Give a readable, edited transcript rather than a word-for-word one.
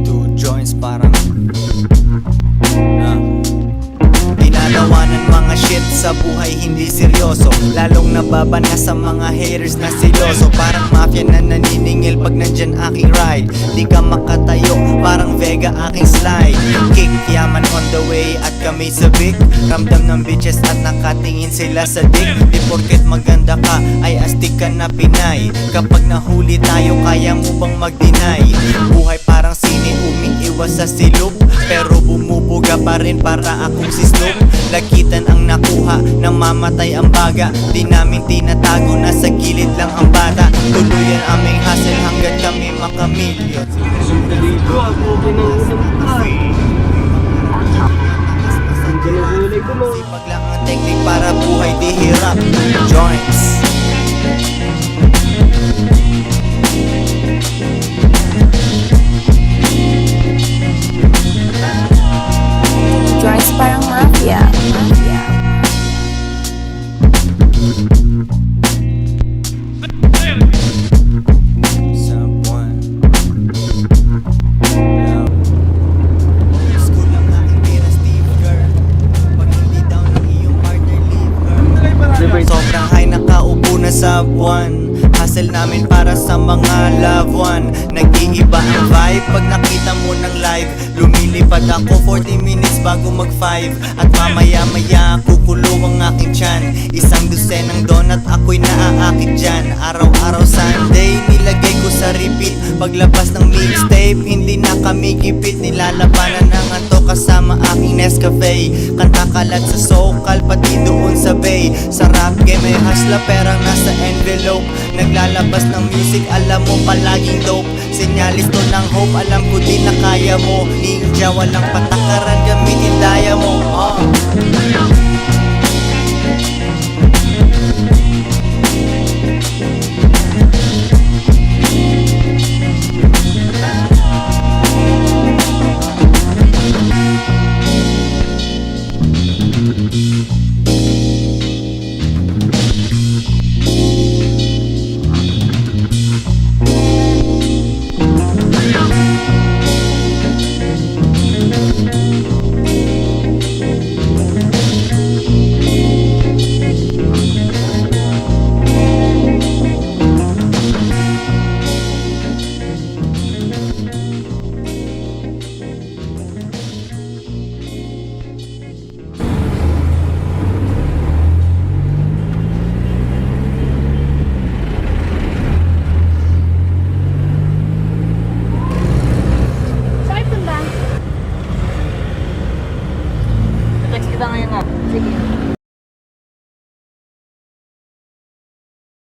Two joints parang Tinatawanan mga shit sa buhay hindi seryoso, lalong nababana sa mga haters na siloso. Parang mafia na naniningil pag nandyan aking ride. Di ka makatayo, parang Vega aking slide. Kick, yaman on the way at kami sabik. Ramdam ng bitches at nakatingin sila sa dick. Di porket maganda ka ay astig ka na Pinay. Kapag nahuli tayo kaya mo bang mag-deny? Buhay parang sine, umiiwas sa silog, pero bumubuga pa rin para akong si Snoop. Lakitan ang nakuha, namamatay ang baga. Di namin tinatago, nasa gilid lang ang bata. Tuluyan aming hustle hanggat kami makamilyon. Dito ako pinangunan. Sipag lang ang teknik para buhay di hirap. Joints. Joints parang mafia. Sub 1 Love. School lang aking tira, Steve Kerr. Pag hindi down ang iyong partner, leave her. Sobrang high, nakaupo na Sub 1. Hustle namin para sa mga loved one. Nag-iiba ang vibe pag nakita mo ng live. Lumilipad ako 40 minutes bago mag 5. At mamaya-maya kukulo ang aking tiyan. Isang dosenang donut ako'y naaakit dyan. Araw-araw Sunday nilagay ko sa repeat. Paglabas ng mixtape hindi na kami gipit. Nilalabanan ang anto kasama aking Nescafe. Kanta kalat sa Sokal pati doon sa Bay. Sa rap game may hasla perang nasa envelope. Naglalabas ng music alam mo palaging dope. Senyalis to ng hope, alam ko di na kaya mo. Ninja walang patakaran, gamitin daya mo. Saan punta? Text kita ngayon na. Sige.